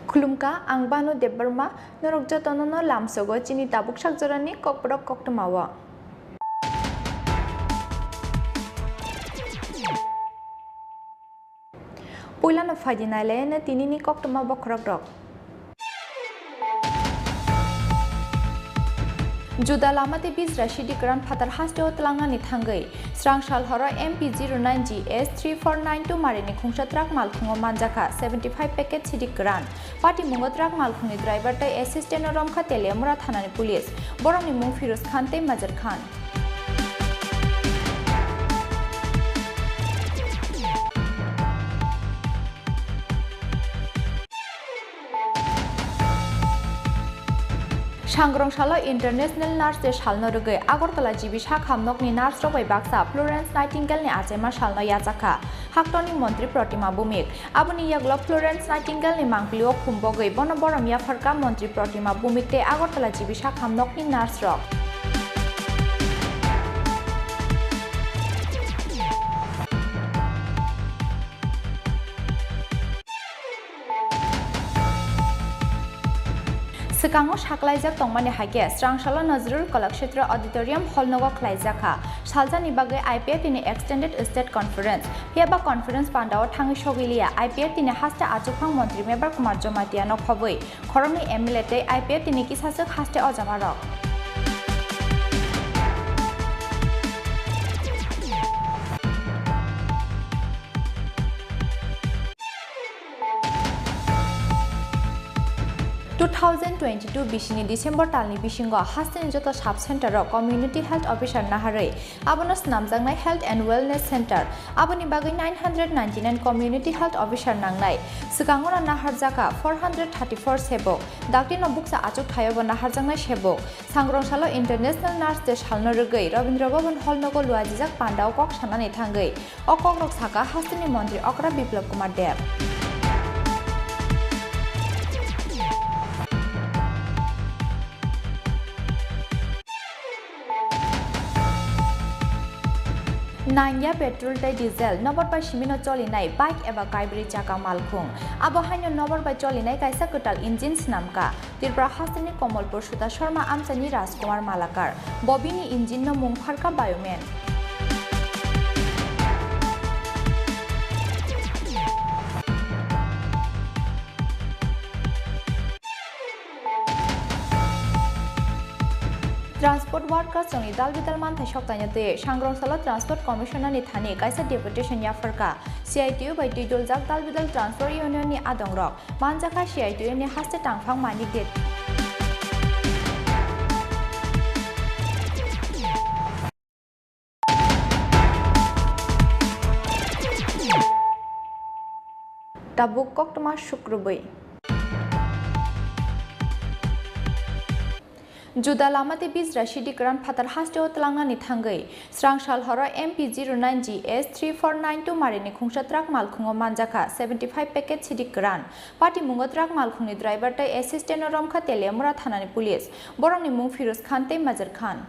Khulumka ang banu debarma norok jotono no lamsogo chini tabuk sakjorani kokborok koktamawa. Puila no fadinale na tinini koktama bokrok rok. Juda lamate bizra shidi gran phatar haste otlangani thangai srang sal horo MP09GS 3492 marini khungsa truck malkhungo manjaka 75 packet shidi gran party mungo truck malkhungni driver tai assistant romkha telemura thanani police borongni mung Firoz Khan te Majar Khan Sangrongshalo International Nurse Day Shalno Rugai Agartala Jibi Shakhamnokni Nurse Robai Baksa Florence Nightingale ni Achema Shalno Yazaka Haktoni Montri Protima Bumik Abuni Yaglo Florence Nightingale ni Mangplio Khumbogai Bonoborom Yafarka Montri Protima Bumik te Agartala Jibi Shakhamnokni Nurse Rock Sekango shaklaijak tongmani haike Srangshala Nazrul Kalakshetra Auditorium Hall nogo khlaijaka Saljani bagai IPA tini Extended State Conference Hiaba Conference pandao thangi sogilia IPA tini haste achukphang Montri Mebar Kumar Jomatia no khoboi khorongni MLA te IPA tini kisasuk haste ojamarok (2022) Bishini December talni bishingo hasteni joto sub center o community health officer naharei abono snamjangnai health and wellness center aboni bagai 999 community health officer nangnai sikangona naharjaka 434 sebo daktino buksa achuk thayobo naharjangnai sebo Sangrongshalo International Nurse Day Shalno Rugai Rabindra Bhavan Hall nogo luajijak pandao kok sanani thangai o kokrok saka hasteni mantri Okra Biplab Kumar Dev Nanya petrol tai diesel nobor bai simino cholinai bike eba kaibri chaka malkhung abo haino nobor bai cholinai kaisa kotal engine snamka Tripura hasteni Komolpur Suta Sharma Amchani Rajkumar Malakar bobini engine no mung pharka bioman Transport workers joni dalbidal manthai soktaina te Sangrongshalo Transport Commissioner ni thani kaisa deputation yafarka CITU bai tidol jak dalbidal Transport Union ni adongrok manjaka CITU ni haste tangphang mani det tabuk koktama shukrubai Juda lamate bizra shidi gran phatar haste otlangani thangai Srangshal horo MP09GS 3492 marini khungsa truck malkhungo manjaka 75 packet shidi gran party mungo truck malkhungni driver tai assistant romkha telemura thanani police borongni mung Firoz Khan te Majar Khan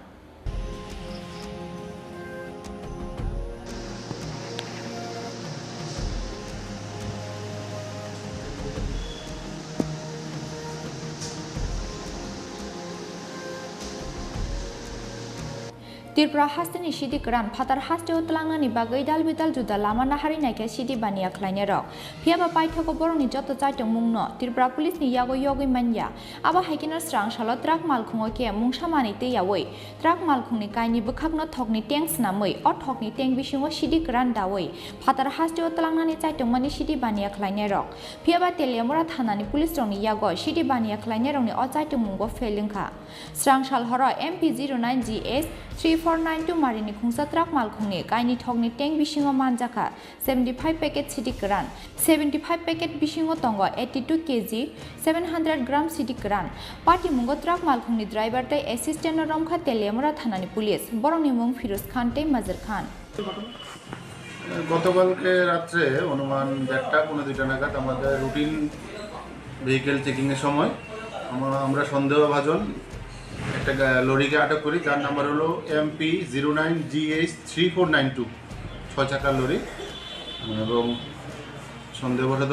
Tripura hasteni shidi gran phatar haste otlangani bagai dalbidal juda lama nahari naike shidi bania khlaine rok phiaba paithoko borongni joto chaitong mungno Tripura police ni yago yogi manya aba haikina Srangshalo truck malkhungo ke mungsamani te yawoi truck malkhungni kaini bukhakno thokni tank snamoi o thokni tank bisingo shidi gran dawoi phatar haste otlangani chaitong mani shidi bania khlaine rok phiaba telemura thanani police rongni yago shidi bania khlaine rongni o chaitong mungo felingkha Srangshal horo MP09GS 3492 marini khungsa truck malkhungni kaini thokni tank bisingo manjaka 75 packet city gran 75 packet bisingo tongo 82 kg 700 gram city gran party mungo truck malkhungni driver tai assistant romkha telemura thanani police borongni mung Firoz Khan te Majar Khan গতকালকে রাত্রে অনুমান 1:00 নাগাদ আমাদের routine vehicle checking এর সময় আমরা সন্দেহভাজন একটা লরিকে আটক করি যার নাম্বার হলো MP09GH 3492 6 চাকার লরি এবং সন্দেহবশত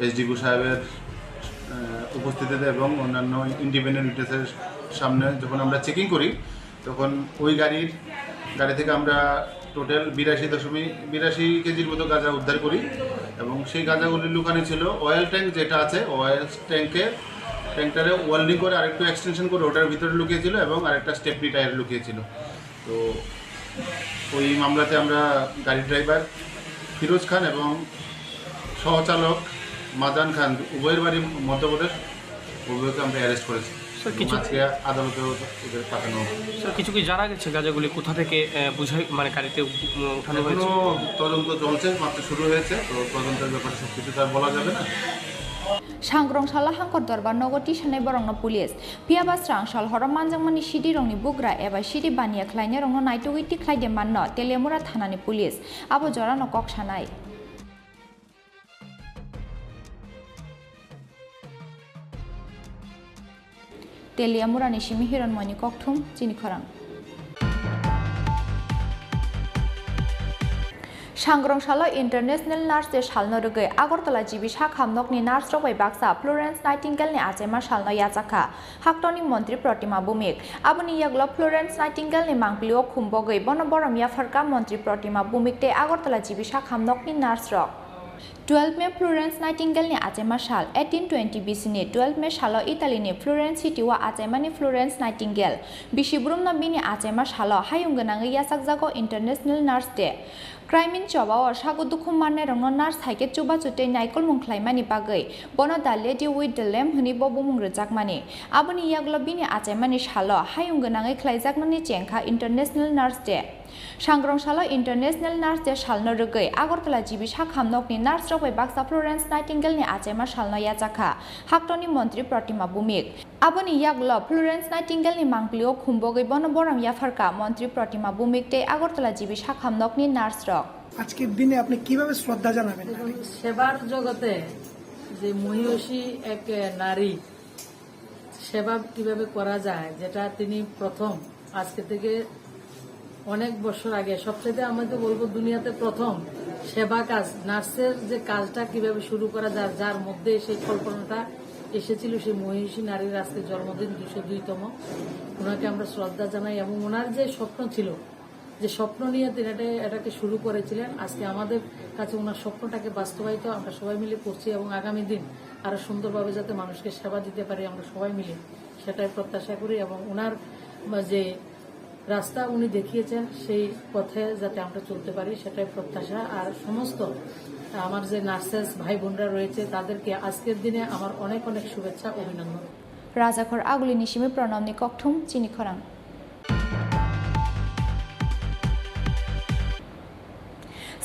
এসডিপি সাহেবের উপস্থিতিতে এবং অন্যান্য ইন্ডিপেন্ডেন্ট উইটনেসের সামনে যখন আমরা চেকিং করি তখন ওই গাড়ি থেকে আমরা টোটাল 82 কেজির মতো গাঁজা উদ্ধার করি এবং সেই গাঁজাগুলি লুকানো ছিল অয়েল ট্যাঙ্ক যেটা আছে অয়েল ট্যাঙ্কটারে ওয়েল্ডিং করে আরেকটু এক্সটেনশন করে ওটার ভিতরে লুকিয়েছিল এবং আরেকটা স্টেপনি টায়ার লুকিয়েছিল। তো ওই মামলাতে আমরা গাড়ির ড্রাইভার ফিরোজ খান এবং সহচালক মাদান খান উভয়ের বাড়ি মধ্যপ্রদেশ উভয়কে আমরা অ্যারেস্ট করেছি। আজকে আদালতে ওদের পাঠানো হবে। কিছু কি জানা গেছে গাঁজাগুলি কোথা থেকে বুঝাই মানে গাড়িতে উঠানো হয়েছে? এখনো তদন্ত চলছে, মাত্র শুরু হয়েছে, তো তদন্তের ব্যাপারে সব কিছু তার বলা যাবে না। सांग्रंसाला हांकर दरबार नगरती सानै बरंनो पुलिस पियाबा स्रांसाल हरम मानजांमानि सिडि रंनि बुग्रा एबा सिडि बानिया ख्लायनो रंनो नायटुगि टिख्लायदे माननो तेलियामुरा थानानि पुलिस आबो जरानो कक सानाय तेलियामुरानि सिमि हिरनमयनि ककथुम चिनि खरां सांग्रंसाला इंटरनेशनल नार्स डे सालनो रगै आगरतला जिबि साखामनकनि नार्स रबै बाक्सा फ्लोरेंस नाइटिंगेलनि आजेमा सालनो याजाखा हाक्टनि मन्त्री प्रतिमा बुमिक आबनि यागला फ्लोरेंस नाइटिंगेलनि मांगलिओ खुम्बगै बन बरम याफारका मन्त्री प्रतिमा बुमिक ते आगरतला जिबि साखामनकनि नार्स रक 12 मे फ्लोरेंस नाइटिंगेलनि आजेमा साल 1820 बिसिनि 12 मे सालो इटालीनि फ्लोरेंस सिटीवा आजेमानि फ्लोरेंस नाइटिंगेल बिसिब्रुमनो बिनि आजेमा सालो हायुंगोनाङै यासाकजागो इंटरनेशनल नार्स डे क्राइमिन चबाव सागु दुखु मानने रंनो नार्स हाइके चुबा चुटे नाइकल मुंख्लाइमानि बागै बनो the lady with the lamp हनि बबु मुंग्रजाकमानि आबनि यागलो बिनि आजेमानि सालो हायुंगोनाङै ख्लाइजाकनानि चेंखा इंटरनेशनल नार्स डे सांग्रंसाला इंटरनेशनल नार्स डे सालनो रगै आगरतला जिबि साखामनकनि नार्स रगै बाक्सा फ्लोरेंस नाइटिंगेलनि आजेमा सालनो याजाखा हाक्टनि मन्त्री प्रतिमा बुमिक आबनि यागलो फ्लोरेंस नाइटिंगेलनि मांगलिओ खुम्बगै बन बरम याफारका मन्त्री प्रतिमा बुमिक ते आगरतला जिबि साखामनकनि नार्स रक আজকের দিনে আপনি কিভাবে শ্রদ্ধা জানাবেন? সেবার জগতে যে মহিষী এক নারী সেবা কিভাবে করা যায় যেটা তিনি প্রথম আজকে থেকে অনেক বছর আগে সবচেয়ে আমি তো বলবো দুনিয়াতে প্রথম সেবা কাজ নার্সের যে কাজটা কিভাবে শুরু করা যায় যার মধ্যে সেই কল্পনাটা এসেছিল সেই মহিষী নারীর আজকে জন্মদিন 202তম ওনাকে আমরা শ্রদ্ধা জানাই এবং ওনার যে স্বপ্ন ছিল যে স্বপ্ন নিয়ে তিনি এটাকে শুরু করেছিলেন আজকে আমাদের কাছে ওনার স্বপ্নটাকে বাস্তবায়িত আমরা সবাই মিলে করছি এবং আগামী দিন আরো সুন্দরভাবে যাতে মানুষকে সেবা দিতে পারি আমরা সবাই মিলে সেটাই প্রত্যাশা করি এবং ওনার যে রাস্তা উনি দেখিয়েছেন সেই পথে যাতে আমরা চলতে পারি সেটাই প্রত্যাশা আর সমস্ত আমার যে নার্সেস ভাই বোনরা রয়েছে তাদেরকে আজকের দিনে আমার অনেক অনেক শুভেচ্ছা অভিনন্দন। राजाखर आगुलिनि सिमि प्रणमनि ककथुम चिनि खरां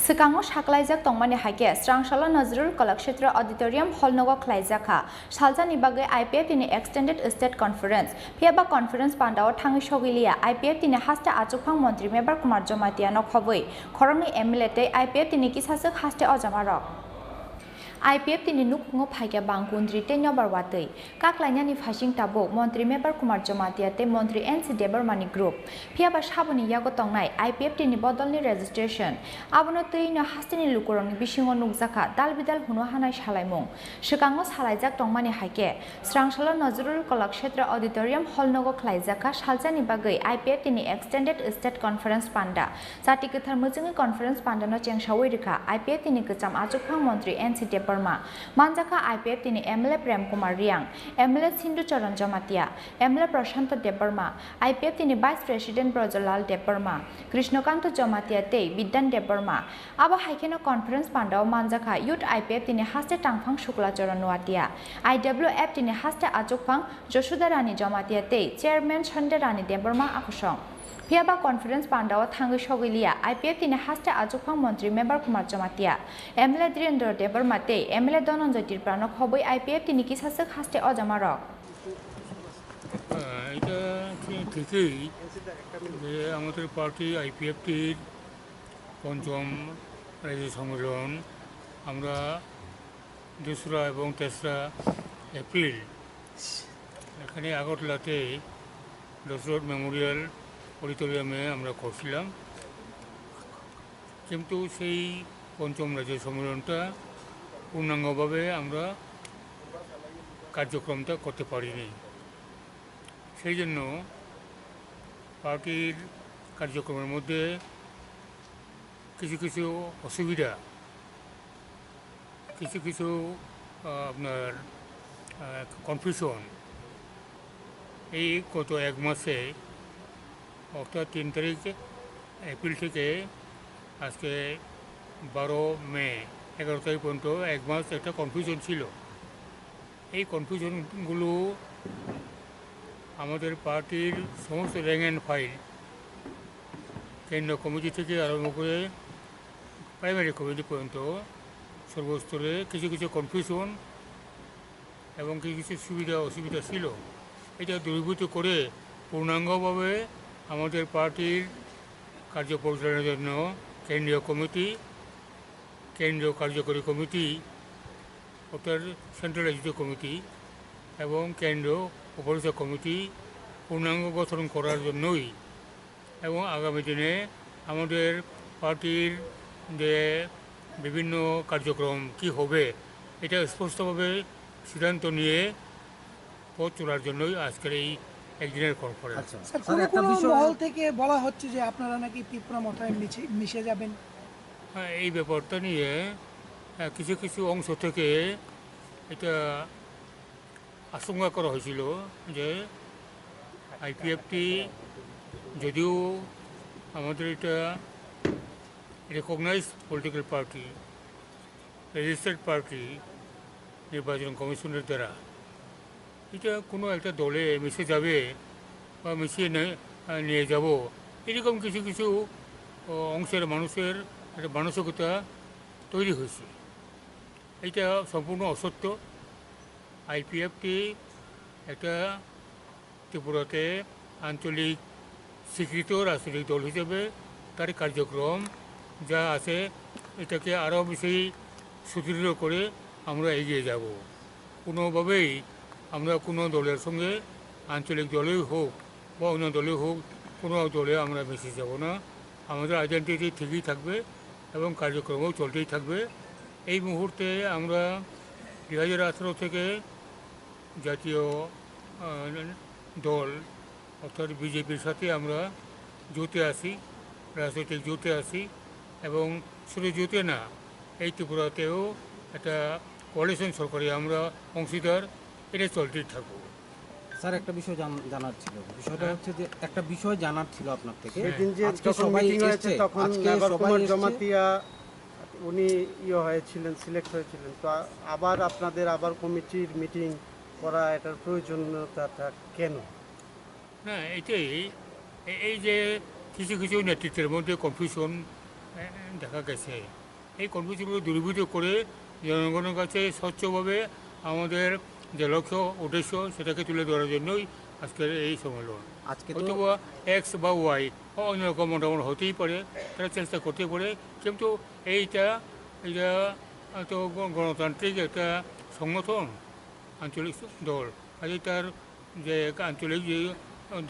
सिगाङाव साख्लायजाक तंमानि हाइके स्रांसाला नजरुल कलाक्षेत्र ऑडिटोरियम हॉल नगो ख्लायजाखा सालजानि बागै आईपीएफ नि एक्सटेंडेड स्टेट कॉन्फ्रेंस फियाबा कॉन्फ्रेंस पान्डाव थाङै सगिलिया आईपीएफ नि हास्ते आजुखां मंत्री मेबर कुमार जमातिया नखबै खरंनि एमएलए ते आईपीएफ नि किसासक हास्ते अजामारक आईपीएफ तिनि नुखुङो फाइके बांकुन्द्रि ते नबरवातै काकलाइनानि फासिं ताबो मंत्री मेबर कुमार जमातिया ते मंत्री एनसी देबरमानि ग्रुप फियाबा साबनि यागो तंनाय आईपीएफ तिनि बदलनि रेजिस्ट्रेशन आबनो तैनो हास्तिनि लुकुरंनि बिसिङो नुकजाखा दालबिदाल हुनो हानाय सालायमुं सिगाङो सालायजाक तंमानि हाइके स्रांसाला नजरुल कलाक्षेत्र ऑडिटोरियम हॉल नगो ख्लायजाखा सालजानि बागै आईपीएफ तिनि एक्सटेंडेड स्टेट कॉन्फ्रेंस पान्डा जाति गोथार मोजोङै कॉन्फ्रेंस पान्डानो चेंसावै रेखा आईपीएफ तिनि गोजाम आजुखां मंत्री एनसी देबरमा मानजाखा आईपीएफ तिनि एमएलए प्रेम कुमार रियांग एमएलए सिंधु चरण जमातिया एमएलए प्रशांत देबबर्मा आईपीएफ तिनि वाइस प्रेसिडेंट ब्रजलाल देबबर्मा कृष्णकांत जमातिया ते विद्यान देबबर्मा आबा हाइकेनो कॉन्फ्रेंस पान्डाव मानजाखा यूथ आईपीएफ तिनि हास्ते टांगफां शुक्ला चरण नुवातिया आईडब्ल्यूएफ तिनि हास्ते आजुकफां जसुदा रानी जमातिया ते चेयरमैन संजय रानी देबबर्मा आकुसं फियाबा कॉन्फ्रेंस पान्डाव थाङै सगिलिया आईपीएफ तिनि हास्ते आजुखां मंत्री मेबर कुमार जमातिया एमएलए धीरेन्द्र देबबर्मा ते एमएलए धनंजय त्रिपुरा खबै आईपीएफ तिनि किसासक हास्ते अजामारक এটা ঠিকই যে আমাদের পার্টি আইপিএফটির পঞ্চম রাজ্য সম্মেলন আমরা 2রা এবং 3রা এপ্রিল এখানে আগরতলাতে দশরথ মেমোরিয়াল অডিটোরিয়ামে আমরা করছিলাম কিন্তু সেই পঞ্চম রাজ্য সম্মেলনটা পূর্ণাঙ্গভাবে আমরা কার্যক্রমটা করতে পারিনি। সেই জন্য পার্টির কার্যক্রমের মধ্যে কিছু কিছু অসুবিধা, কিছু কিছু আপনার কনফিউশন এই গত এক মাসে, অর্থাৎ 3 তারিখ এপ্রিল থেকে আজকে 12 মে 11 তারিখ পর্যন্ত এক মাস একটা কনফিউশন ছিল। এই কনফিউশনগুলো আমাদের পার্টির সমস্ত র্যাঙ্ক অ্যান্ড ফাইল, কেন্দ্রীয় কমিটি থেকে আরম্ভ করে প্রাইমারি কমিটি পর্যন্ত সর্বস্তরে কিছু কিছু কনফিউশন এবং কিছু কিছু সুবিধা অসুবিধা ছিল। এটা দূরীভূত করে পূর্ণাঙ্গভাবে আমাদের পার্টির কার্য পরিচালনার জন্য কেন্দ্রীয় কমিটি, কেন্দ্রীয় কার্যকরী কমিটি অর্থাৎ সেন্ট্রালাইজড কমিটি এবং কেন্দ্রীয় উপরিষদ কমিটি পূর্ণাঙ্গ গঠন করার জন্যই এবং আগামী দিনে আমাদের পার্টির যে বিভিন্ন কার্যক্রম কি হবে এটা স্পষ্টভাবে সিদ্ধান্ত নিয়ে পথ চলার জন্যই আজকের এই একদিনের কনফারেন্স। স্যার, কোনো কোনো মহল থেকে বলা হচ্ছে যে আপনারা নাকি ত্রিপুরা মাথায় মিশে যাবেন। হ্যাঁ, এই ব্যাপারটা নিয়ে কিছু কিছু অংশ থেকে এটা আশঙ্কা করা হয়েছিল যে আইপিএফটি যদিও আমাদের এটা recognise political party, registered party নির্বাচন কমিশনের দ্বারা, এটা কোনো একটা দলে মিশে যাবে বা মিশিয়ে নিয়ে যাব, এরকম কিছু কিছু অংশের মানুষের একটা মানসিকতা তৈরি হয়েছে। এটা সম্পূর্ণ অসত্য। আইপিএফটি একটা ত্রিপুরাতে আঞ্চলিক স্বীকৃত রাজনৈতিক দল হিসেবে তার কার্যক্রম যা আছে এটাকে আরও বেশি সুদৃঢ় করে আমরা এগিয়ে যাব। কোনোভাবেই আমরা কোনো দলের সঙ্গে, আঞ্চলিক দলেই হোক বা অন্য দলেই হোক, কোনো দলে আমরা মিশে যাব না। আমাদের আইডেন্টিটি ঠিকই থাকবে এবং কার্যক্রমও চলতেই থাকবে। এই মুহূর্তে আমরা 2018 থেকে জাতীয় দল অর্থাৎ বিজেপির সাথে আমরা জোটে আছি, রাজনৈতিক জোটে আছি এবং শুধু জোটে না, এই ত্রিপুরাতেও একটা কোয়ালিশন সরকারে আমরা অংশীদার, এটা চলতেই থাকবো। স্যার, একটা বিষয় জানার ছিল, বিষয়টা হচ্ছে যে একটা বিষয় জানার ছিল আপনার থেকে। সেদিন যে আজকে যখন সবাই মিটিং হয়েছে এসছে, তখন আজকে সবাই কুমার এসছে। জমাতিয়া উনি হয়েছিলেন, সিলেক্ট হয়েছিলেন, তো আবার আপনাদের আবার কমিটির মিটিং করা এটার প্রয়োজনীয়তাটা কেন? না, এটাই এই যে কিছু কিছু নেতৃত্বের মধ্যে কনফিউশন দেখা গেছে, এই কনফিউশনগুলো দূরীভূত করে জনগণের কাছে স্বচ্ছভাবে আমাদের যে লক্ষ্য উদ্দেশ্য সেটাকে তুলে ধরার জন্যই আজকের এই সম্মেলন। আজকে তো অথবা এক্স বা ওয়াই অন্যরকম মতামত হতেই পারে, তারা চেষ্টা করতে পারে, কিন্তু এটা তো গণতান্ত্রিক একটা সংগঠন, আঞ্চলিক দল, কাজে তার যে আঞ্চলিক যে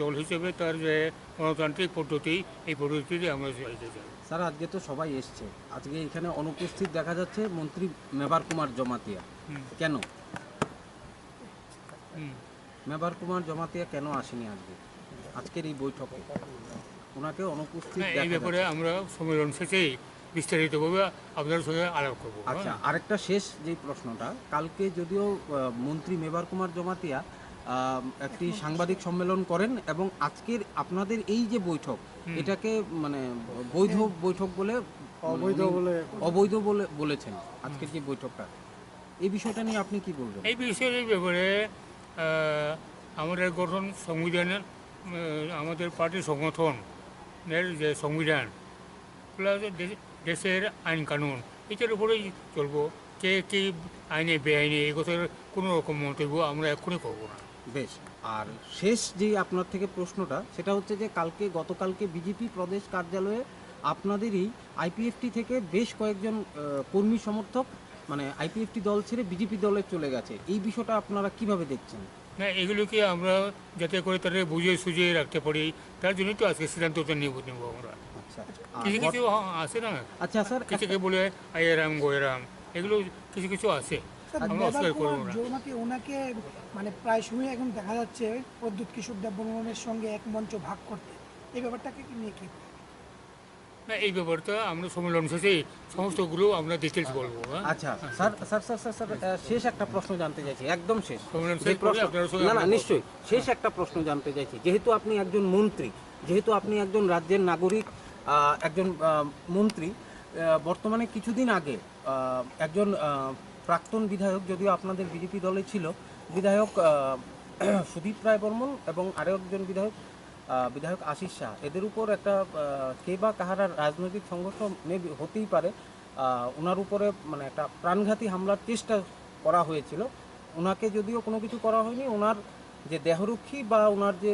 দল হিসেবে তার যে গণতান্ত্রিক পদ্ধতি, এই পদ্ধতিতে আমরা চাইতে চাই। স্যার, আজকে তো সবাই এসছে, আজকে এখানে অনুপস্থিত দেখা যাচ্ছে মন্ত্রী মেবার কুমার জমাতিয়া। কেন মেবার কুমার জমাতিয়া কেন আসেনি আজকের এই বৈঠকে? ওনাকে অনুপস্থিত এই দেখা ব্যাপারে যাচ্ছে। আমরা সম্মেলন শেষেই বিস্তারিতভাবে আপনাদের সঙ্গে আলাপ করবো। আচ্ছা, আরেকটা শেষ যে প্রশ্নটা, কালকে যদিও মন্ত্রী মেবার কুমার জমাতিয়া একটি সাংবাদিক সম্মেলন করেন এবং আজকের আপনাদের এই যে বৈঠক এটাকে মানে বৈধ বৈঠক বলে অবৈধ বলে বলেছেন আজকের যে বৈঠকটা, এই বিষয়টা নিয়ে আপনি কি বলবেন? এই বিষয়ের ব্যাপারে আমাদের গঠন সংবিধানের, আমাদের পার্টির সংগঠনের যে সংবিধান প্লাস দেশের আইন কানুন, এটার উপরেই চলবো। কে কী আইনে বেআইনে এই কথার কোনো রকম মন্তব্য আমরা এক্ষুনি করবো না। বেশ, আর শেষ যে আপনার থেকে প্রশ্নটা সেটা হচ্ছে যে গতকালকে বিজেপি প্রদেশ কার্যালয়ে আপনাদেরই আইপিএফটি থেকে বেশ কয়েকজন কর্মী সমর্থক মানে আইপিএফটি দল ছেড়ে বিজেপি দলে চলে গেছে, এই বিষয়টা আপনারা কিভাবে দেখছেন? না, এগুলোকে আমরা যাতে করে তাদের বুঝিয়ে সুঝিয়ে রাখতে পারি, তার জন্যই তো আজকে সিদ্ধান্তটা নেব আমরা। আচ্ছা, কিছু কিছু আছে না, আচ্ছা স্যার, কিছু বলে আয়েরাম গোয়েরাম, এগুলো কিছু কিছু আছে, আমরা অস্বীকার করবো না। জমাতি ওনাকে মানে প্রায় সময় এখন দেখা যাচ্ছে প্রদ্যুৎ কিশোর দেববর্মনের সঙ্গে এক মঞ্চ ভাগ করতে, এই ব্যাপারটাকে নিয়ে কি? না, এই ব্যাপারটা আমরা সম্মেলন শেষে সমস্তগুলো আমরা ডিটেলস বলবো। হ্যাঁ? আচ্ছা sir sir sir sir sir শেষ একটা প্রশ্ন জানতে চাইছি, একদম শেষ। সম্মেলন যে শেষ করে প্রশ্ন- আপনার সঙ্গে না না আমরা নিশ্চয়ই শেষ একটা প্রশ্ন জানতে চাইছি, যেহেতু আপনি একজন মন্ত্রী, যেহেতু আপনি একজন রাজ্যের নাগরিক, একজন মন্ত্রী, বর্তমানে কিছুদিন আগে একজন প্রাক্তন বিধায়ক, যদিও আপনাদের বিজেপি দলে ছিল, বিধায়ক সুদীপ রায় বর্মন এবং আরও একজন বিধায়ক আশিস শাহ, এদের উপর একটা কে বা কাহারা রাজনৈতিক সংঘর্ষ হতেই পারে, ওনার উপরে মানে একটা প্রাণঘাতী হামলার চেষ্টা করা হয়েছিল। ওনাকে যদিও কোনো কিছু করা হয়নি, ওনার যে দেহরক্ষী বা ওনার যে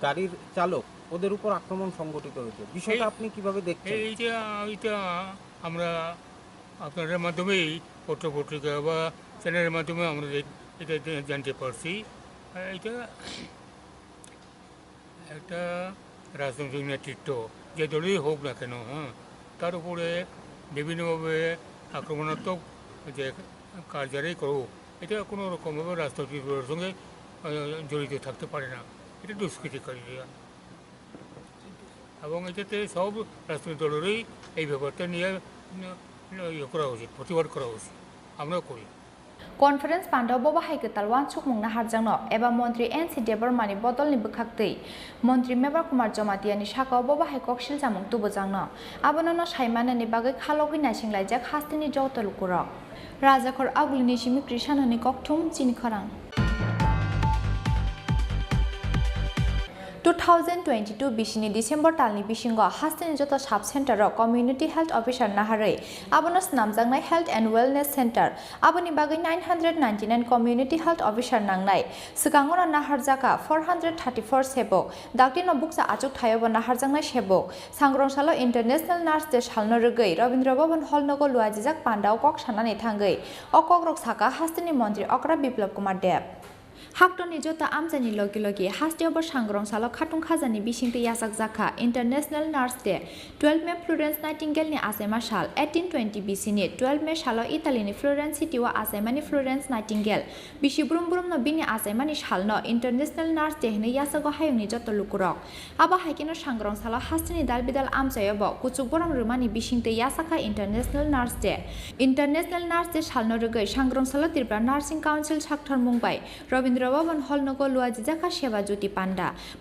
গাড়ির চালক, ওদের উপর আক্রমণ সংঘটিত হয়েছে। বিষয়টা আপনি কিভাবে দেখছেন? এইটা আমরা আপনাদের মাধ্যমেই পত্রপত্রিকা বা চ্যানেলের মাধ্যমে আমরা এটা জানতে পারছি। এটা একটা রাজনৈতিক নেতৃত্ব যে দলেই হোক না কেন, হ্যাঁ, তার উপরে বিভিন্নভাবে আক্রমণাত্মক যে কাজ যারাই করুক, এটা কোনো রকমভাবে রাজনৈতিক দলের সঙ্গে জড়িত থাকতে পারে না। এটা দুষ্কৃতিকারীরা, এবং এটাতে সব রাজনৈতিক দলেরই এই ব্যাপারটা নিয়ে ইয়ে করা উচিত, প্রতিবাদ করা উচিত, আমরাও করি। कॉन्फरेंस पांडाव बोबा हाइके तालवान सुकमुंग नाहार जांगनो एबा मंत्री एनसी देबरमानी बदलनि बखाक्तै मंत्री मेबर कुमार जमातियानि साकाव बोबा हाइ कक्सिल जामुं तुबो जांगनो आबोननो साइमानानि बागै खालगि नायसिंलाइजाक हास्तिनि जौतलुकुरक राजाखर आगुलिनि सिमि क्रिसाननि कक्थुम चिनि खरां 2022 बिसिनि डिसेम्बर तालनि बिसिंगो हास्तिनि जत साब सेन्टाराव कम्युनिटी हेल्थ अफिसार नाहारै आबोनो नामजांनाय हेल्थ एन्ड वेलनेस सेन्टार आबोनि बागै 999 कम्युनिटी हेल्थ अफिसार नांनाय सिगाङावनो नाहारजाका 434 सेबक डाक्टिनो बुकसा आचुक थायोबो नाहारजांनाय सेबक सांग्रंसालो इन्टारनेशनल नार्स डे सालनो रगै रवीन्द्र भवन हलनगो लुआजिजाक पान्डाव कक सानानै थांगै अकग्रक साका हास्तिनि मन्त्री अक्रा बिप्लब कुमार देब हाक्टनि जता आमजानि लगे लगे हास्टियावबो सांग्रंसालो खाथुं खाजानि बिसिंथि यासाक जाखा international nurse day 12 May Florence नाइटिंगेलनि आसेमा साल 1820 बिसिनि 12 मे सालो इटालिनि फ्लोरेंस सिटीवा आसेमानि फ्लोरेंस नाइटिंगेल बिसि ब्रुम ब्रुमनो बिनि आसेमानि सालनो इंटरनेशनल नार्स डे हने यासागो हायुंनि जत लुकुरक आबा हाइकिनो सांग्रंसालो हास्टिनि दालबिदाल आमजायावबो कुचुक बरम रुमानि बिसिंथि यासाका इंटरनेशनल नार्स डे सालनो रगै सांग्रंसालो त्रिपुरा नार्सिं काउन्सिल साक्थर मुंबाइ रवीन्द्र भवन हलनगो लुआजिजाका सेवा ज्योति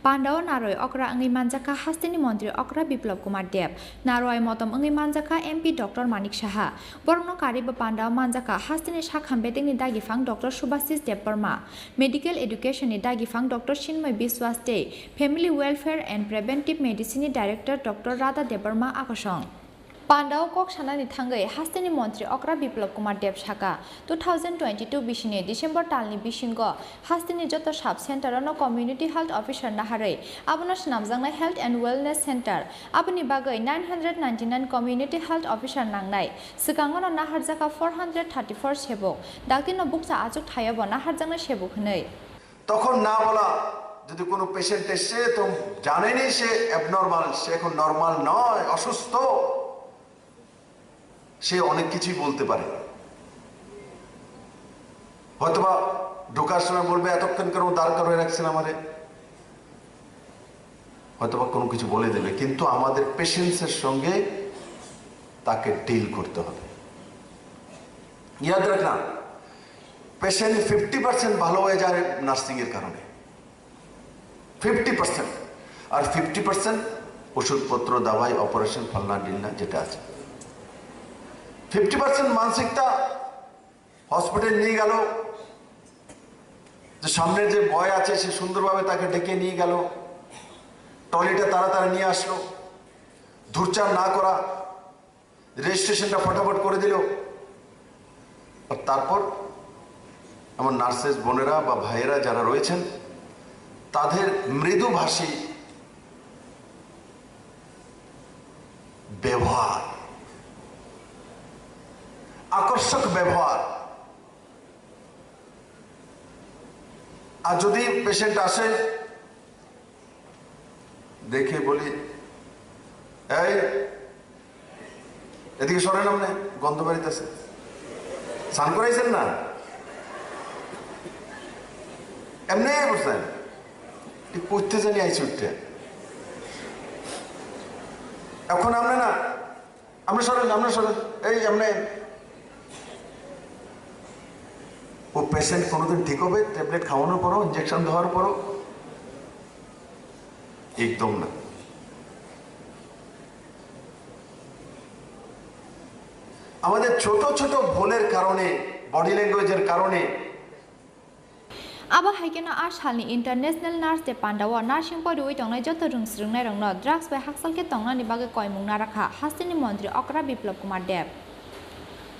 पांडाव नारय अक्रा अंगै मानजाका हास्तिनि मंत्री अक्रा बिप्लब कुमार देब नारय मतम अंगै मानजाका एमपी डॉक्टर मानिक साहा बरनो कारिबो पांडाव मानजाका हास्तिनि साखाम बेदेंनि दागिफां डॉक्टर सुभाषिस देबबर्मा मेडिकल एडुकेशननि दागिफां doctor Chinmay Biswas the family welfare and preventive मेडिसिननि डायरेक्टर डॉक्टर राधा देबबर्मा आकसं पांडाव कक सानानि थांगै हास्तिनि मंत्री अक्रा बिप्लब कुमार देब साका 2022 बिसिनि डिसेम्बर तालनि बिसिंग हास्तिनि जत साब सेन्टारावनो कम्युनिटी हेल्थ अफिसार नाहारै आबोनो नामजांनाय हेल्थ एन्ड वेलनेस सेन्टार आबोनि बागै 999 कम्युनिटी हेल्थ अफिसार नांनाय सिगाङावनो नाहारजाका 434 सेबक डाक्टिनो बुकसा आचुक थायोबो नाहारजांनाय सेबक हनै তখন না বলা, যদি কোনো পেশেন্ট এসে তো জানেনি সে অ্যাবনর্মাল, সে এখন নর্মাল নয়, অসুস্থ, সে অনেক কিছুই বলতে পারে। হয়তোবা ঢোকার সময় বলবে এতক্ষণ কেন দাঁড় করে রাখছেন আমারে, হয়তোবা কোনো কিছু বলে দেবে, কিন্তু আমাদের পেশেন্টসের সঙ্গে তাকে ডিল করতে হবে। ইয়াদ রাখনা, পেশেন্ট 50% ভালো হয়ে যায় নার্সিং এর কারণে, 50%, আর 50% ওষুধপত্র, দাওয়াই, অপারেশন, ফালনা ডিলনা যেটা আছে। 50% মানসিকতা হসপিটাল নিয়ে গেল, যে সামনে যে বয় আছে সে সুন্দরভাবে তাকে ডেকে নিয়ে গেল, টয়লেটে তাড়াতাড়ি নিয়ে আসলো, ধূরচার না করা, রেজিস্ট্রেশনটা ফটাফট করে দিল। আর তারপর আমার নার্সেস বোনেরা বা ভাইয়েরা যারা রয়েছেন তাদের মৃদুভাষী ব্যবহার, আকর্ষক ব্যবহার, আর যদি পেশেন্ট আসে দেখে বলি এই এদিকে সরেন, আপনি গন্ধ বাড়িতেছে, স্নান করাইছেন না, এমনি বুঝলেন ঠিক করতে জানি আইসি উঠতে এখন আমরা না আমরা সরেন এই এমনি ও পেশেন্ট কোনোদিন ঠিক হবে ট্যাবলেট খাওয়ানোর পরও ইঞ্জেকশন দেওয়ার পরও একদম না। আমাদের ছোট ছোট ভুলের কারণে বডি ল্যাঙ্গুয়েজের কারণে Aba haikena ashalni international nurse de pandawa nursing pori oi tongnai joto rungsrungnai rongno drugs by haksal ke tongna ni bage koimung narakha hastini mantri Okra Biplop Kumar Dev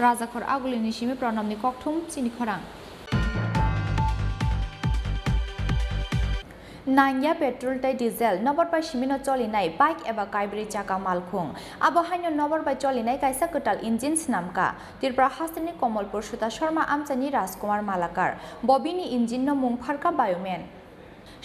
Rajakhor agulini simi pranamni kokthum chini khorang Nanya petrol tai diesel nobor bai simino cholinai bike eba kaibri chaka malkhung abo haino nobor bai cholinai kaisa kotal engine snamka Tripura hastini Komolpur Suta Sharma Amchani Rajkumar Malakar bobini engine no mung pharka bioman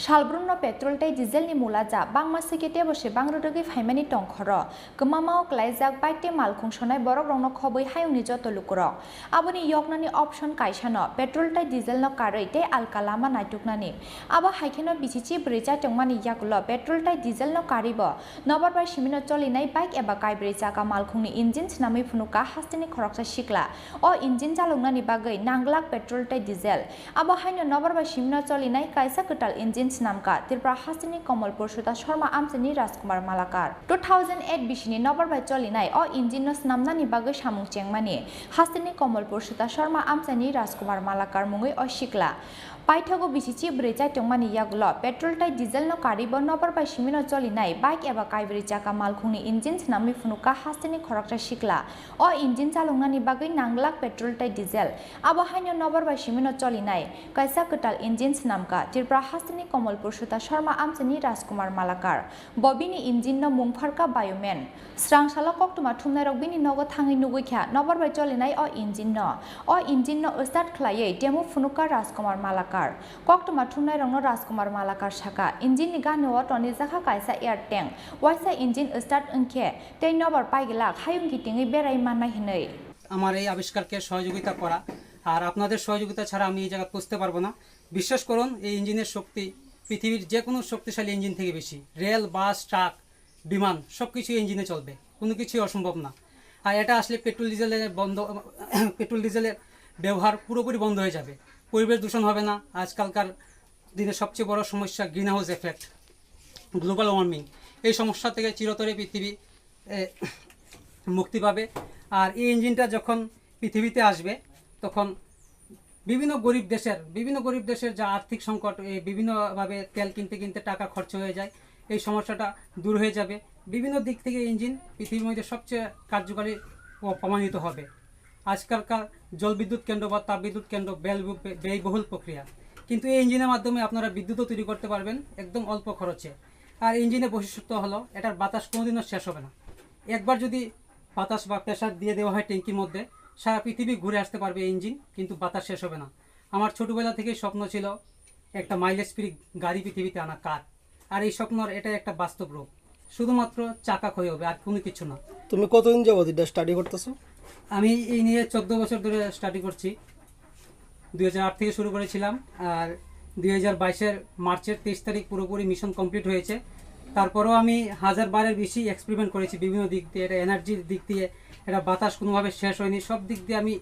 Shalbrunno petrol tai diesel ni mulaja bangma sekete bose bangrodagi phaimani tongkhoro gmamao klaijak bike te malkhung sonai borok rongno khoboi hayungni joto lukurok aboni yoknani option kaisano petrol tai diesel no karoi te alkalama naituknani abo haikeno bichichi brecha tongmani yakulo petrol tai diesel no karibo nobor bai simino cholinai bike eba kaibri chaka malkhungni engine snami phunuka hastini khoroksa sikla o engine jalungnani bagai nanglak petrol tai diesel abo haino nobor bai simino cholinai kaisa kotal engine Namka Tripura hastini Komolpur Suta Sharma Amchani Rajkumar Malakar 2008 bishini nobor bai cholinai o engine no snamnani bagai samung chengmani hastini Komolpur Suta Sharma Amchani Rajkumar Malakar mungoi o sikla Paithago bichichi brecha tongmani yagulo petrol tai diesel no karibo nobor bai simino cholinai bike eba kaibri chaka malkhungni engine snami phunuka hastini khorokta sikla o engine chalungnani bagai nanglak petrol tai diesel abo haino nobor bai simino cholinai kaisa kotal engine snamka Tripura hastini Komolpur Suta Sharma Amchani Rajkumar Malakar bobini engine no mungpharka bioman srangsala koktuma thumnairok bini nogo thangi nugoikha nobor bai cholinai o engine no start khlaiei demo phunuka Rajkumar Malakar Koktuma thumnai rongno Rajkumar Malakar shaka engine ni ganeo toni jakha kaisa air tank waisa engine start unkhe tei nobor paigila khayungi tingi berai manai hinei আমার এই আবিষ্কারকে সহযোগিতা করা আর আপনাদের সহযোগিতা ছাড়া আমি এই জায়গা পৌঁছতে পারবো না বিশ্বাস করুন এই ইঞ্জিনের শক্তি পৃথিবীর যে কোনো শক্তিশালী ইঞ্জিন থেকে বেশি রেল বাস ট্রাক বিমান সবকিছু ইঞ্জিনে চলবে কোনো কিছুই অসম্ভব না আর এটা আসলে পেট্রোল ডিজেলের ব্যবহার পুরোপুরি বন্ধ হয়ে যাবে পরিবেশ দূষণ হবে না আজকালকার দিনে সবচেয়ে বড় সমস্যা green house effect global warming এই সমস্যা থেকে চিরতরে পৃথিবী মুক্তি পাবে আর এই ইঞ্জিনটা যখন পৃথিবীতে আসবে তখন বিভিন্ন গরিব দেশের যা আর্থিক সংকট বিভিন্নভাবে তেল কিনতে টাকা খরচ হয়ে যায় এই সমস্যাটা দূর হয়ে যাবে বিভিন্ন দিক থেকে ইঞ্জিন পৃথিবীর মধ্যে সবচেয়ে কার্যকরী প্রমাণিত হবে আজকালকার জলবিদ্যুৎ কেন্দ্র বা তাপবিদ্যুৎ কেন্দ্র ব্যয়বহুল প্রক্রিয়া কিন্তু এই ইঞ্জিনের মাধ্যমে আপনারা বিদ্যুৎও তৈরি করতে পারবেন একদম অল্প খরচে আর ইঞ্জিনের বৈশিষ্ট্য হলো এটার বাতাস কোনোদিনও শেষ হবে না একবার যদি বাতাস বা প্রেসার দিয়ে দেওয়া হয় ট্যাঙ্কির মধ্যে সারা পৃথিবী ঘুরে আসতে পারবে ইঞ্জিন কিন্তু বাতাস শেষ হবে না আমার ছোটবেলা থেকেই স্বপ্ন ছিল একটা মাইলেজ ফ্রি গাড়ি পৃথিবীতে আনা কার আর এই স্বপ্নর এটা একটা বাস্তব রূপ শুধুমাত্র চাকা ক্ষয় হবে আর কোনো কিছু না তুমি কতদিন যাবত এটা স্টাডি করতেছো আমি এই নিয়ে 14 বছর ধরে স্টাডি করছি 2008 থেকে শুরু করেছিলাম আর 2022-এর মার্চের 23 তারিখ পুরোপুরি মিশন কমপ্লিট হয়েছে তারপরেও আমি 1000 বারের বেশি এক্সপেরিমেন্ট করেছি বিভিন্ন দিক দিয়ে এটা এনার্জির দিক দিয়ে এটা বাতাস কোনোভাবে শেষ হয়নি সব দিক দিয়ে আমি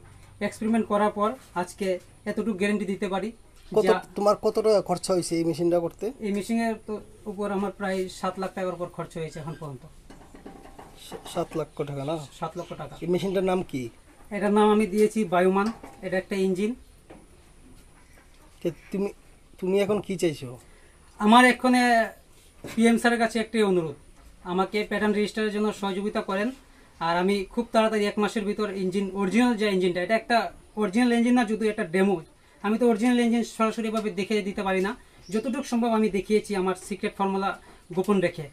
এক্সপেরিমেন্ট করার পর আজকে এতটুকু গ্যারান্টি দিতে পারি তোমার কত টাকা খরচ হয়েছে এই মেশিনটা করতে এই মেশিনের উপর আমার প্রায় 7 লাখ টাকার উপর খরচ হয়েছে এখন পর্যন্ত 7 লক্ষ টাকা না 7 লক্ষ টাকা এই মেশিনটার নাম কি এটার নাম আমি দিয়েছি বায়ুমান এটা একটা ইঞ্জিন তুমি এখন কি চাইছো আমার এখানে পিএম স্যারের কাছে একটাই অনুরোধ আমাকে প্যাটার্ন রেজিস্টারের জন্য সহযোগিতা করেন আর আমি খুব তাড়াতাড়ি 1 মাসের ভিতর ইঞ্জিন অরিজিনাল যে ইঞ্জিনটা এটা একটা অরিজিনাল ইঞ্জিন না যদি এটা ডেমো আমি তো অরিজিনাল ইঞ্জিন সরাসরিভাবে দেখিয়ে দিতে পারি না যতটুকু সম্ভব আমি দেখিয়েছি আমার সিক্রেট ফর্মুলা গোপন রেখে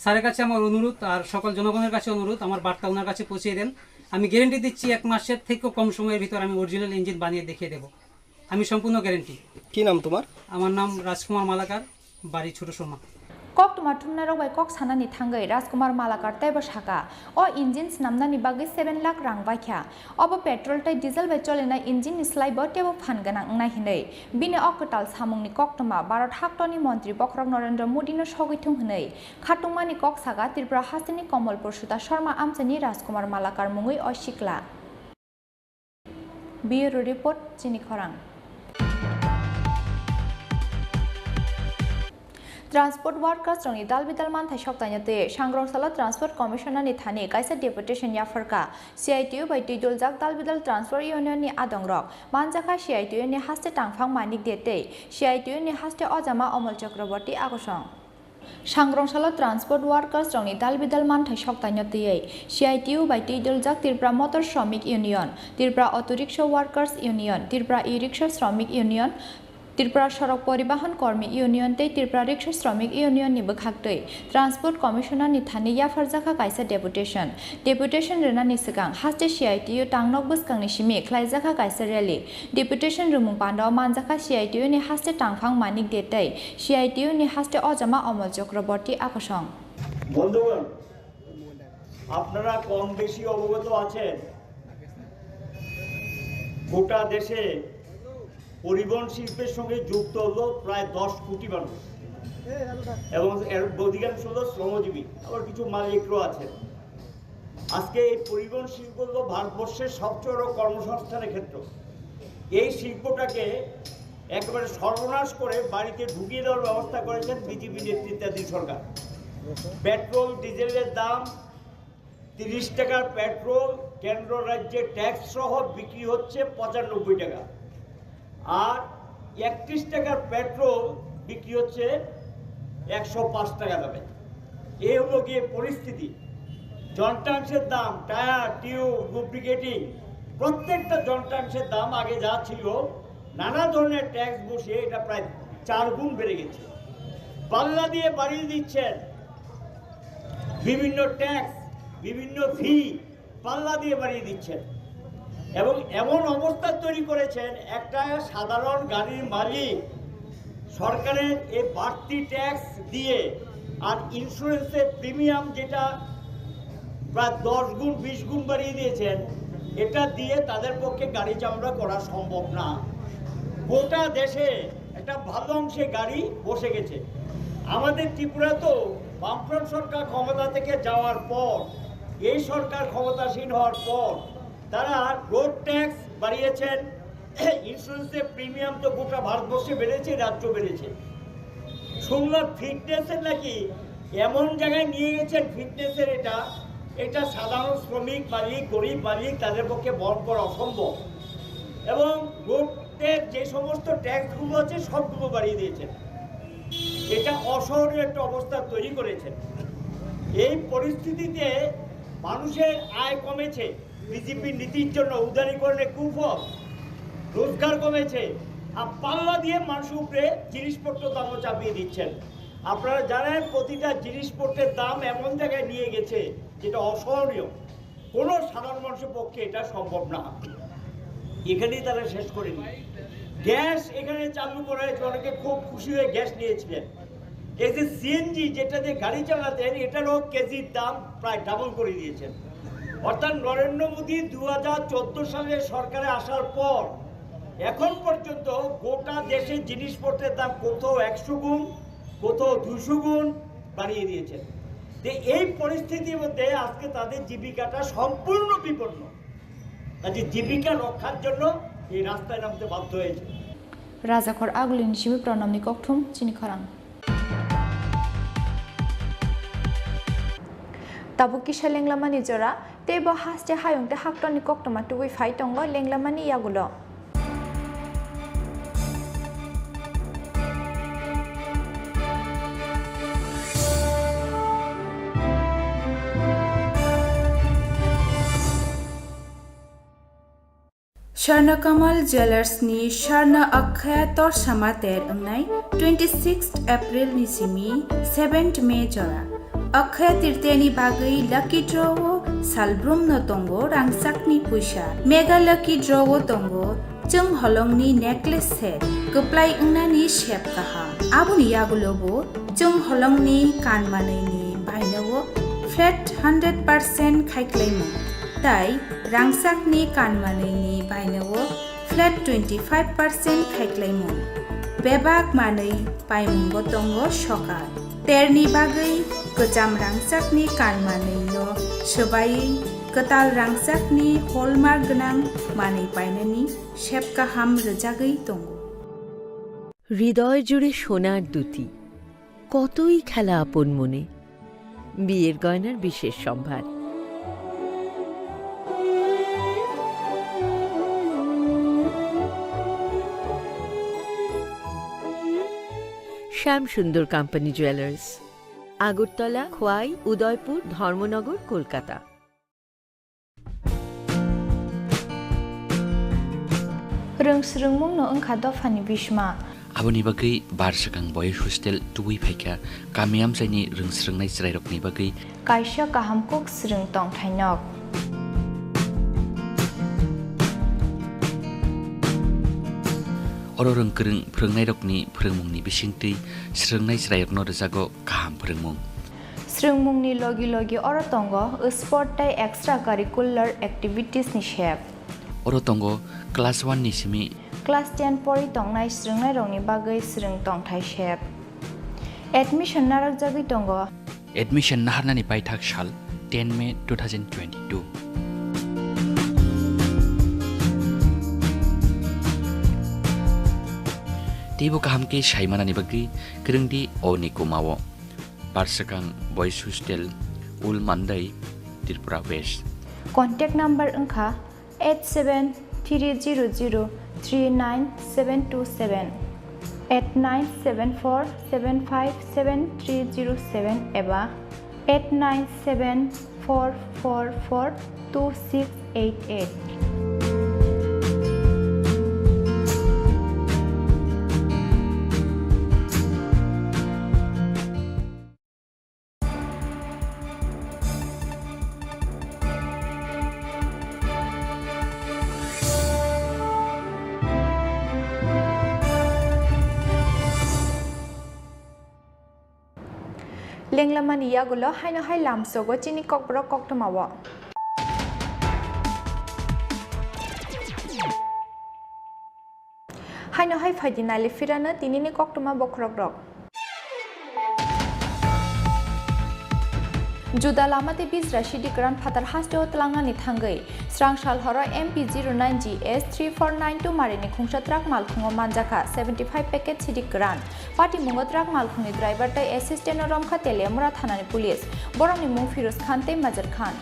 স্যারের কাছে আমার অনুরোধ আর সকল জনগণের কাছে অনুরোধ আমার বার্তা ওনার কাছে পৌঁছে দেন আমি গ্যারান্টি দিচ্ছি 1 মাসের থেকেও কম সময়ের ভিতর আমি অরিজিনাল ইঞ্জিন বানিয়ে দেখিয়ে দেব আমি সম্পূর্ণ গ্যারান্টি কি নাম তোমার আমার নাম রাজকুমার মালাকার বাড়ি ছোট Soma kok tuma thumna rok bai kok sanani thangai Rajkumar Malakar taibo saka o engine snamnani bagui 7 lakh rang baikha obo petrol tai diesel bai cholena engine ni slai bo tebo phan ganang nai hinai bini okatal samungni kok tuma Bharat haktoni mantri Bokrok Narendra Modi no sogithung hinai khatungmani kok saga Tripura hastini Komolpur Suta Sharma amchani Rajkumar Malakar mungui osikla Bureau Report Chini Khorang Transport workers roni dalbidal manthai soptanyate Sangrongsaala Transport Commissioner ni thani kaisa deputation yafarka CITU bai tuidoljak dalbidal Transport Union ni adongrok manjaka CITU ni haste tangphang manik dete CITU ni haste ojama Omol Chakraborty agosong Sangrongsaala Transport workers roni dalbidal manthai soptanyate CITU bai tuidoljak Tripura Motor Shramik Union Tripura Auto Rickshaw Workers Union Tripura E-Rickshaw Shramik Union Tripura Sorok Poribahan Kormi Union tei Tripura Rickshaw Shramik Union ni bokhaktui Transport Commissioner ni thani yafarjaka kaisa deputation rena ni sigang haste CITU tangnok buskangni simi khlaijaka kaisa rally deputation rumung pandao manjaka CITU ni haste tangphang manik detei CITU ni haste ojama Omol Chakraborty akosong বন্ধুগণ আপনারা কম বেশি অবগত আছেন গোটা দেশে পরিবহন শিল্পের সঙ্গে যুক্ত হলো প্রায় 10 কোটি মানুষ এবং এর অধিকাংশ হলো শ্রমজীবী আবার কিছু মালিকও আছেন আজকে এই পরিবহন শিল্প হলো ভারতবর্ষের সবচেয়ে বড় কর্মসংস্থানের ক্ষেত্র এই শিল্পটাকে একেবারে সর্বনাশ করে বাড়িতে ঢুকিয়ে দেওয়ার ব্যবস্থা করেছেন বিজেপি নেতৃত্বাধীন সরকার পেট্রোল ডিজেলের দাম 30 টাকার পেট্রোল কেন্দ্র রাজ্যে ট্যাক্স সহ বিক্রি হচ্ছে 95 টাকা আর 31 টাকার পেট্রোল বিক্রি হচ্ছে 105 টাকা দামে এই হলো গিয়ে পরিস্থিতি যন্ত্রাংশের দাম টায়ার টিউব লুব্রিকেটিং প্রত্যেকটা যন্ত্রাংশের দাম আগে যা ছিল নানা ধরনের ট্যাক্স বসিয়ে এটা প্রায় 4 গুণ বেড়ে গেছে পাল্লা দিয়ে বাড়িয়ে দিচ্ছেন বিভিন্ন ট্যাক্স বিভিন্ন ফি পাল্লা দিয়ে বাড়িয়ে দিচ্ছেন এবং এমন অবস্থা তৈরি করেছেন একটা সাধারণ গাড়ির মালিক সরকারের এই বাড়তি ট্যাক্স দিয়ে আর ইন্স্যুরেন্সের প্রিমিয়াম যেটা প্রায় 10 গুণ 20 গুণ বাড়িয়ে দিয়েছেন এটা দিয়ে তাদের পক্ষে গাড়ি চামড়া করা সম্ভব না গোটা দেশে একটা ভালো অংশে গাড়ি বসে গেছে আমাদের ত্রিপুরা তো বামফ্রন্ট সরকার ক্ষমতা থেকে যাওয়ার পর এই সরকার ক্ষমতাসীন হওয়ার পর তারা রোড ট্যাক্স বাড়িয়েছেন ইন্স্যুরেন্সের প্রিমিয়াম তো গোটা ভারতবর্ষে বেড়েছে রাজ্য বেড়েছে শুনলাম ফিটনেসের নাকি এমন জায়গায় নিয়ে গেছেন ফিটনেসের এটা সাধারণ শ্রমিক মালিক গরিব মালিক তাদের পক্ষে বহন করা অসম্ভব এবং রোডের যে সমস্ত ট্যাক্সগুলো আছে সবগুলো বাড়িয়ে দিয়েছেন এটা অসহনীয় একটা অবস্থা তৈরি করেছেন এই পরিস্থিতিতে মানুষের আয় কমেছে বিজেপির নীতির জন্য উদারীকরণের কুফল রোজগার কমেছে আর পাল্লা দিয়ে মানুষের উপরে জিনিসপত্র দামও চাপিয়ে দিচ্ছেন আপনারা জানেন প্রতিটা জিনিসপত্রের দাম এমন জায়গায় নিয়ে গেছে যেটা অসহনীয় কোনো সাধারণ মানুষের পক্ষে এটা সম্ভব না এখানেই তারা শেষ করেনি গ্যাস এখানে চালু করা হয়েছে অনেকে খুব খুশি হয়ে গ্যাস নিয়েছিলেন এই যে সিএনজি যেটা দিয়ে গাড়ি চালাতেন এটারও কেজির দাম প্রায় ডাবল করে দিয়েছেন অর্থাৎ নরেন্দ্র মোদী 2014 সালে সরকারে আসার পর এখন পর্যন্ত গোটা দেশের জিনিসপত্রের দাম কোথাও 100 গুণ কোথাও 200 গুণ বাড়িয়ে দিয়েছেন যে এই পরিস্থিতির মধ্যে আজকে তাদের জীবিকাটা সম্পূর্ণ বিপন্ন কাজে জীবিকা রক্ষার জন্য এই রাস্তায় নামতে বাধ্য হয়েছে রাজাখর আগুলিন শিবি প্রণামনি ককথুম চিনিখরাং Tabukisha lenglamani jora tebo haste hayungte haktoni koktoma tuwi faitongo lenglamani yagulo Sharna Kamal Jewelers ni Sharna Akhya tor samater angnai 26th April ni simi 7th May jora Akhya tirteni bagai lucky draw salbrum no tongo rangsakni puisa mega lucky draw tongo जों हलंनि necklace set गोप्लाय अंनानि shape गाहाम आबुनि यागुलोबो जों हलंनि कानमानैनि बायनोबो flat 100% खायख्लायमो ताई रांसाकनि कानमानैनि बायनोबो flat 25% खायख्लायमो बेबाक मानै बायमुंगो दंगो सकार तेरनि बागै गोजाम रांसाकनि कानमानैनो सोबायै गोताल रांसाकनि हलमार्क गोनां मानै बायनायनि शेप गाहाम रोजागै दङ হৃদয় জুড়ে সোনার দুটি কতই খেলা আপন মনে বিয়ের গয়নার বিশেষ সম্ভার শ্যাম সুন্দর কোম্পানি জুয়েলার্স আগরতলা খোয়াই উদয়পুর ধর্মনগর কলকাতা रोंस्रों मुंनो ओंखा दफानि बिस्मा आबोनि बागै बारसगां बयज हस्टेल तुबै फायखा कामियाम जायनि रोंस्रोंनाय जिरायरकनि बागै कायसा गाहाम कुक स्रों दं थाइनक अर रोंगोरों फोरोंनाय रकनि फोरोंमुंनि बिसिंथि स्रोंनाय जिरायरकनो रोजागो गाहाम फोरोंमुं स्रोंमुंनि लगी लगी अर तंग sport tie extra curricular activities नि शेप अर तंग क्लास 1 नि सिमी क्लास 10 परि तंगनाय स्रोंनाय रंनि बागै स्रों तंथाय शेप एडमिशन नारक जागै दंग एडमिशन नाहारनानि बायथाक साल 10 मे 2022 तेबो काहामके साइमानानि बागै गोरोंदि अनिको मावो बारसगां बयज हस्टेल उल मान्दै त्रिपुरा वेस्ट कॉन्टैक्ट नंबर अंखा 8730039727 8974757307 एबा 8974442688 लेंलामानि यागुलो हायनो हाय लामसोगो चिनि ककब्रक कक्तमावो हायनो हाय फायदिनालि फिरानो तिनिनि कक्तमा बख्रकरक जुदा लामाते बिजरा सिदिग्रान फातार हास्टेव तलांनानि थांगै स्रांसाल हर MP09GS3492 मारिनि खुंसा ट्राक मालखुंगो मानजाखा 75 पैकेट सिदिग्रान पार्टी मुंगो ट्राक मालखुंनि ड्राइवर तै असिस्टेंट रमखा तेलेमुरा थानानि पुलिस बरंनि मुं फिरोज खान तै मजर खान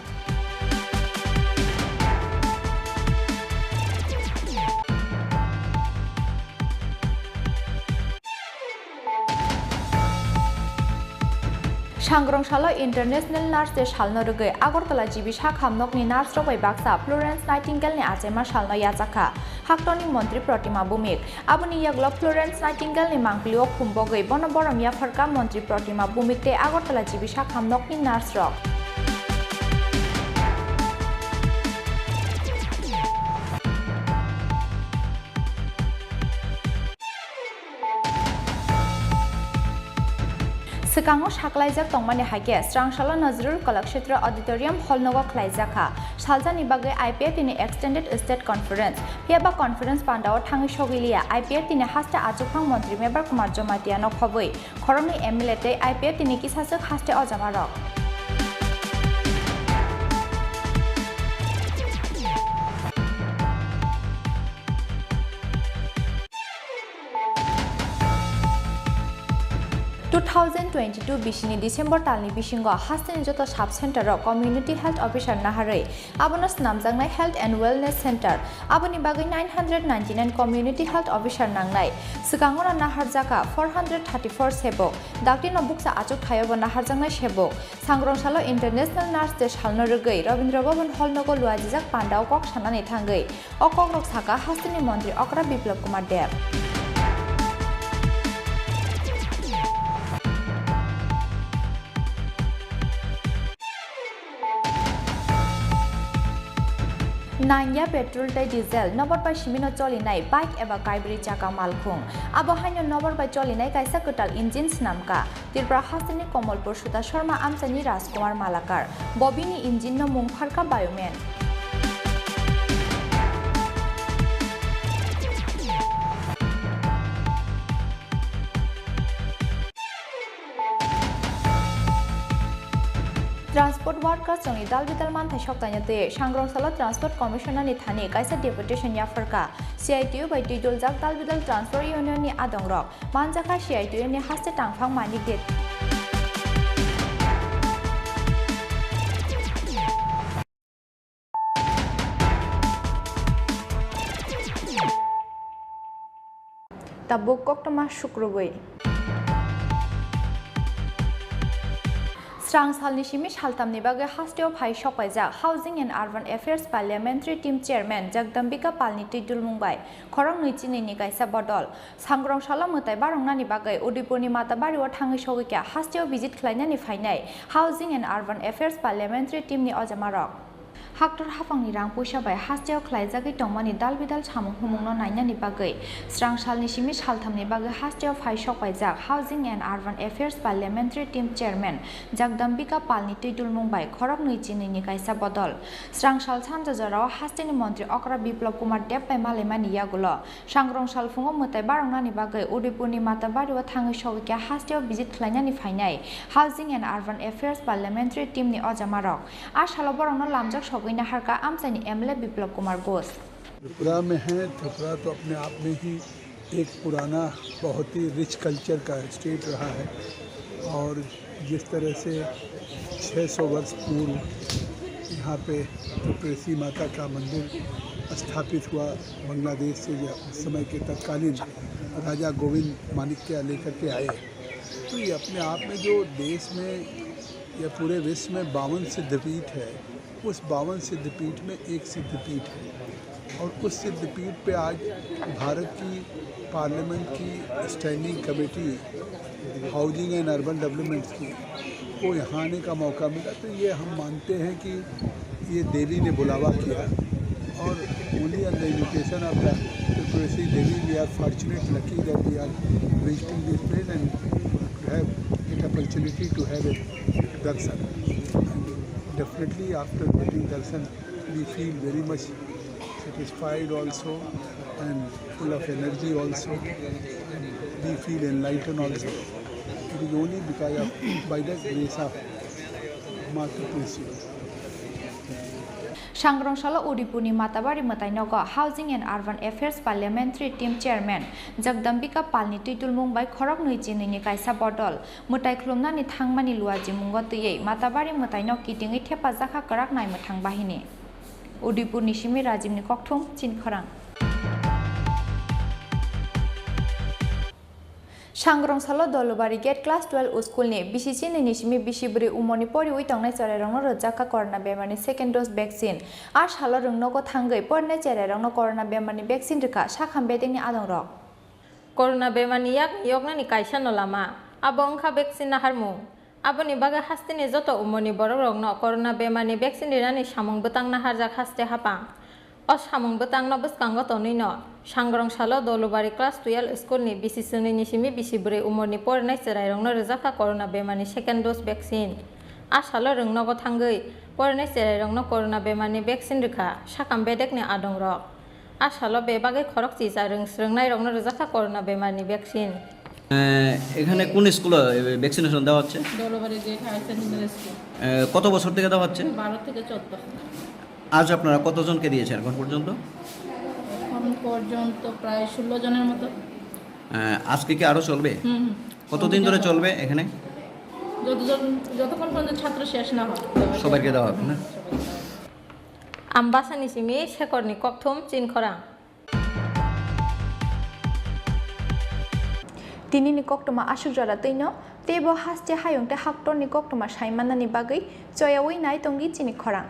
सांग्रंशाला इंटरनेशनल नार्स डे सालनो रगै आगरतला जीबी साखामनकनि नार्स रगै बाक्सा फ्लोरेंस नाइटिंगेलनि आजेमा सालनो याजाखा हाक्टनि मंत्री प्रतिमा बुमिक आबुनि यागला फ्लोरेंस नाइटिंगेलनि मांगलिओ खुमबगै बन बरम याफरका मंत्री प्रतिमा बुमिक ते आगरतला जीबी साखामनकनि नार्स रग सिगाङाव साख्लायजाक दंमानि हाइके स्रांसाला नजरुल कलाक्षेत्र ऑडिटोरियम हॉल नगो ख्लायजाखा सालजानि बागै आईपीएफ तिनि एक्सटेंडेड स्टेट कॉन्फ्रेंस हेबा कॉन्फ्रेंस पांडाव थाङै सगिलिया आईपीएफ तिनि हास्ते आजुखां मंत्री मेबर कुमार जमातिया नखबै खरंनि एमएलए ते आईपीएफ तिनि किसासक हास्ते अजामारक बिसिनि डिसेम्बर तालनि बिसिंग हास्टेनि जत साब सेंटर कम्युनिटी हेल्थ ऑफिसर नाहारै आबनो स्नामजांनाय हेल्थ एंड वेलनेस सेंटर आबनि बागै 999 कम्युनिटी हेल्थ ऑफिसर नांनाय सिगाङाव नाहारजाका 434 सेबक डाक्टिनो बुक्सा आचुक थायोबो नाहारजांनाय सेबक सांग्रंसालो इंटरनेशनल नार्स डे सालनो रगै रविंद्र भवन हॉल नगो लुआजिजाक पांडाव कक सानानै थांगै अकक रक साका हास्टेनि मंत्री अकरा बिप्लव कुमार देव नाइया पेट्रोल तै डिजेल नबर बाय सिमिनो चलिनाय बाइक एबा गाइब्रि चाका मालखुं आबो हाइनो नबर बाय चलिनाय कायसा कटाल इंजिन स्नामका त्रिपुरा हास्टेलनि कमलपुर सुता शर्मा आमसानि राजकुमार मालाकार बबिनि इंजिन नो मुं फारका बायोमेन ट्रांसपोर्ट वर्कर्स जोंनि दालबिदाल मानथाय सप्ताहनि सांग्रांसाला ट्रांसपोर्ट कमिशनार नि थानि कायसा डेपुटेशन याफरका सीआईटीयू बाय दैदलजाक दालबिदाल ट्रांसपोर्ट यूनियन नि आदंरक मानजाखा सीआईटीयू नि हास्ते टांफां मानि गेट tabuk koktoma शुक्रबै स्रां सालनि सिमि सालथामनि बागै हास्टेयाव फाय सपायजाक housing and urban affairs parliamentary team chairman Jagdambika पालनि तैदुल मुंबाय खरं नैचिनैनि गायसा बदल सांग्रांसाला मोताय बारंनानि बागै उदयपुरनि माताबारियाव थाङै सौगैका हास्टेयाव भिजिट खालायनानै फायनाय housing and urban affairs parliamentary टीमनि अजामारक हाक्टर हाफांनि रां पैसा बाय हास्टेयाव खालायजागै दंमानि दालबिदाल सामुं हुमुंनो नायनानि बागै स्रां सालनि सिमि सालथामनि बागै हास्टेयाव फाय सपायजाक housing and urban affairs parliamentary team chairman Jagdambika पालनि तैदुल मुंबाय खरक नैचिनैनि गायसा बदल स्रां साल सानजाजाराव हास्टेनि मंत्री अक्रा बिप्लब कुमार देब बाय मालायमानि यागुल सांग्रं साल फुङाव मोताय बारंनानि बागै उदयपुरनि माताबारियाव थाङै सौगैका हास्टेयाव भिजिट खालायनानि फायनाय housing and urban affairs parliamentary टीमनि अजामारक आ सालाव बरंनो लामजाक सौगैना हरका आमसानि एमएलए बिप्लब कुमार घोष त्रिपुरा में है। त्रिपुरा तो अपने आप में ही एक पुराना बहुत ही रिच कल्चर का स्टेट रहा है और जिस तरह से 600 वर्ष पूर्व यहाँ पे त्रिपुरेसी माता का मंदिर स्थापित हुआ बांग्लादेश से उस समय के तत्कालीन राजा गोविंद माणिक्य लेकर के आए, तो ये अपने आप में जो देश में या पूरे विश्व में 52 सिद्धपीठ है, उस 52 सिद्धपीठ में एक सिद्धपीठ है और उस सिद्धपीठ पे आज भारत की पार्लियामेंट की standing committee housing and urban development की को यहाँ आने का मौका मिला। तो ये हम मानते हैं कि ये देवी ने बुलावा किया और only on the invitation of the Tripureshwari Devi we are fortunate lucky that we are visiting this place and have get opportunity to have a darshan. Definitely after getting darshan we feel very much satisfied also and full of energy also, and we feel enlightened also. It is only because of by the grace of Mata Tulsi. सांग्रांसाला उदयपुरनि माताबारि मोतायनग housing and urban affairs parliamentary team chairman Jagdambika पालनि तैदुल मुंबाय खरक नैचिनैनि गायसा बदल मोताय खुलुमनानि थांमानि लुआजि मुंग तैयै माताबारि मोतायनग किदिङै थेपा जाखा कराक नायमो थांबाहिनि उदयपुरनि सिमि राजिमनि ककथुम चिनखरां सांग्रांसाला दलबारि गेट क्लास 12 स्कूलनि बिसिसि नैनिसिमि बिसिब्रै उमरनि परिवै तंनाय चेरायरंनो रजाका कोरोना बेमारनि सेकेंड डोज वैक्सीन आ सालो रोंनोगो थांगै परनाय चेरायरंनो कोरोना बेमारनि वैक्सीन रिखा साखाम बेदेंनि आदंरक कोरोना बेमारनि याक यगनानि कायसा नलामा आबो अंखा वैक्सीन नाहारमु आबोनि बागै हास्तेनि जत उमरनि बररंनो कोरोना बेमारनि वैक्सीन रिनानि सामुं बोतां नाहारजाक हास्ते हापा अ सामुं बोतांनो बसकांगो तनैनो सांग्रांसालो दलबारि क्लास 12 स्कूलनि बिसिसि नैनिसिमि बिसिब्रै उमरनि फरायनाय चेरायरंनो रजाखा कोरोना बेमारनि सेकेंड डोज वैक्सीन आ सालो रोंनोगो थांगै फरायनाय चेरायरंनो कोरोना बेमारनि वैक्सीन रिखा साकाम बेदेकनि आदंरक आ सालो बे बागै खरक चिजा रोंस्रोंनाय रंनो रजाखा कोरोना बेमारनि वैक्सीन এখানে কোন স্কুলে ভ্যাকসিনেশন দেওয়া হচ্ছে? দলবাড়ি গেট হায়ার সেকেন্ডারি স্কুল। কত বছর থেকে দেওয়া হচ্ছে? 12 থেকে 14। আজ আপনারা কতজনকে দিয়েছেন এখন পর্যন্ত? এখন পর্যন্ত প্রায় 16 জনের মতো। আজকে কি আরো চলবে? কতদিন ধরে চলবে এখানে? যতক্ষণ পর্যন্ত ছাত্র শেষ না হয় সবাইকে দেওয়া হবে না? আমবাসানি সিমি শেকরনি ককথুম চিনখরা তিনি নিকক্তমা আশুক জরা তৈন তেব হাস্তে হায়ংতে হাক্টর নিকক্তমা সাইমানানি বাগৈ জয়াওই নাই তঙ্গি চিনি খরা